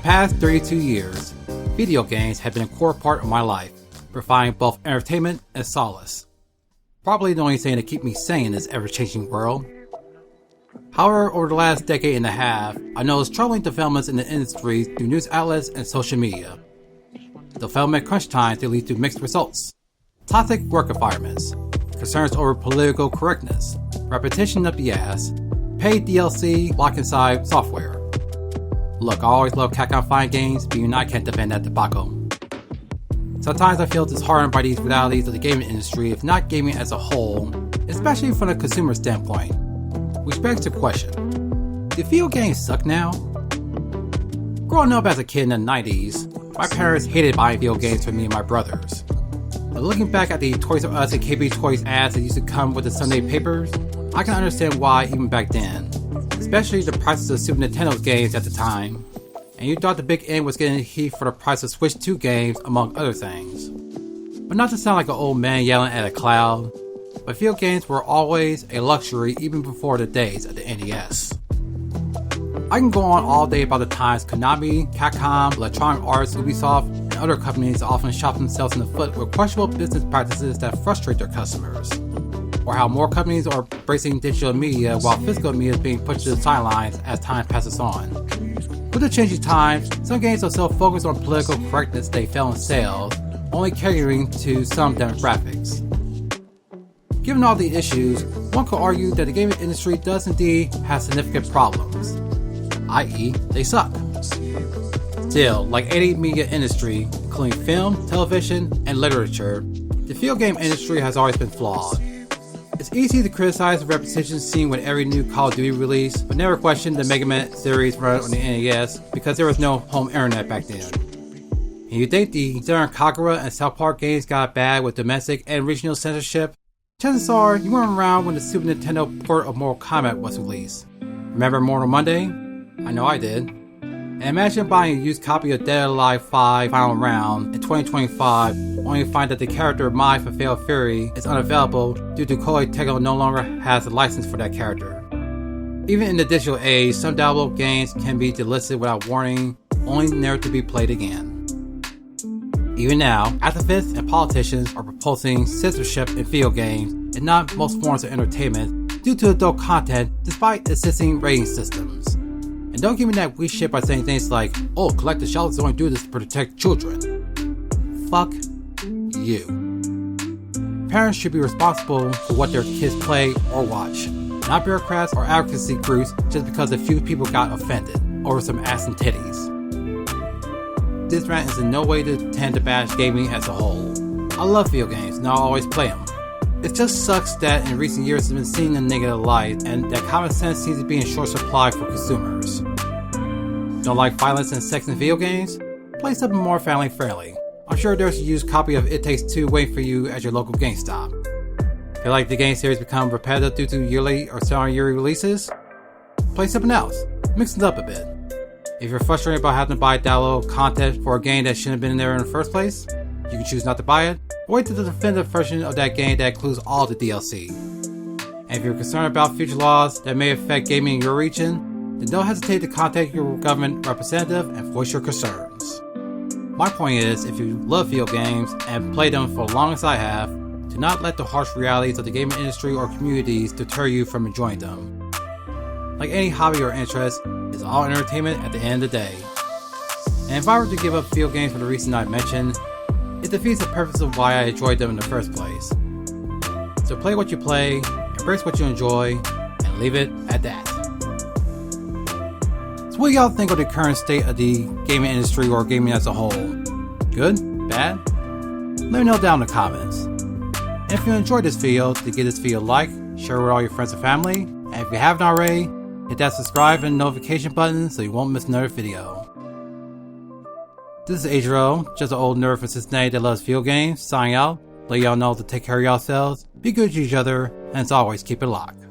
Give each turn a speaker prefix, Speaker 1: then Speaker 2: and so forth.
Speaker 1: past 32 years, video games have been a core part of my life, providing both entertainment and solace. Probably the only thing to keep me sane in this ever-changing world. However, over the last decade and a half, I noticed troubling developments in the industry through news outlets and social media. Development crunch times that lead to mixed results, toxic work environments, concerns over political correctness, repetition of BS, paid DLC lock inside software. Look, I always love Capcom fighting games, but even I can't defend that debacle. Sometimes I feel disheartened by these realities of the gaming industry, if not gaming as a whole, especially from a consumer standpoint. Which begs the question, do video games suck now? Growing up as a kid in the 90s, my parents hated buying video games for me and my brothers. But looking back at the Toys R Us and KB Toys ads that used to come with the Sunday papers, I can understand why even back then, especially the prices of Super Nintendo's games at the time, and you thought the big end was getting heat for the price of Switch 2 games, among other things. But not to sound like an old man yelling at a cloud, but video games were always a luxury even before the days of the NES. I can go on all day about the times Konami, Capcom, Electronic Arts, Ubisoft, and other companies often shot themselves in the foot with questionable business practices that frustrate their customers. Or how more companies are embracing digital media while physical media is being pushed to the sidelines as time passes on. With the changing times, some games are so focused on political correctness they fail in sales, only catering to some demographics. Given all the issues, one could argue that the gaming industry does indeed have significant problems, i.e. they suck. Still, like any media industry, including film, television, and literature, the video game industry has always been flawed. It's easy to criticize the repetition seen with every new Call of Duty release, but never question the Mega Man series run on the NES because there was no home internet back then. And you think the Zeren Kagura and South Park games got bad with domestic and regional censorship? Chances are you weren't around when the Super Nintendo port of Mortal Kombat was released. Remember Mortal Monday? I know I did. And imagine buying a used copy of Dead or Alive 5 Final Round in 2025, only to find that the character Mai for Fatal Fury is unavailable due to Koei Tecmo no longer has a license for that character. Even in the digital age, some downloadable games can be delisted without warning, only never to be played again. Even now, activists and politicians are proposing censorship in video games and not most forms of entertainment due to adult content despite existing rating systems. And don't give me that weak shit by saying things like, oh, collective shelters only do this to protect children. Fuck you. Parents should be responsible for what their kids play or watch, not bureaucrats or advocacy groups just because a few people got offended over some ass and titties. This rant is in no way to tend to bash gaming as a whole. I love video games and I'll always play them. It just sucks that in recent years it's been seen in a negative light and that common sense seems to be in short supply for consumers. Don't like violence and sex in video games? Play something more family friendly. I'm sure there's a used copy of It Takes Two waiting for you at your local GameStop. Feel like the game series become repetitive due to yearly or semi-yearly releases? Play something else. Mix it up a bit. If you're frustrated about having to buy download content for a game that shouldn't have been there in the first place, you can choose not to buy it, or wait till the definitive version of that game that includes all the DLC. And if you're concerned about future laws that may affect gaming in your region, then don't hesitate to contact your government representative and voice your concerns. My point is, if you love video games and play them for as long as I have, do not let the harsh realities of the gaming industry or communities deter you from enjoying them. Like any hobby or interest, it's all entertainment at the end of the day. And if I were to give up video games for the reason I mentioned, it defeats the purpose of why I enjoyed them in the first place. So play what you play, embrace what you enjoy, and leave it at that. So what do y'all think of the current state of the gaming industry or gaming as a whole? Good? Bad? Let me know down in the comments. And if you enjoyed this video, to give this video a like, share it with all your friends and family, and if you haven't already, hit that subscribe and notification button so you won't miss another video. This is Adriel, just an old nerd from Cincinnati that loves video games, signing out, let y'all know to take care of yourselves, be good to each other, and as always, keep it locked.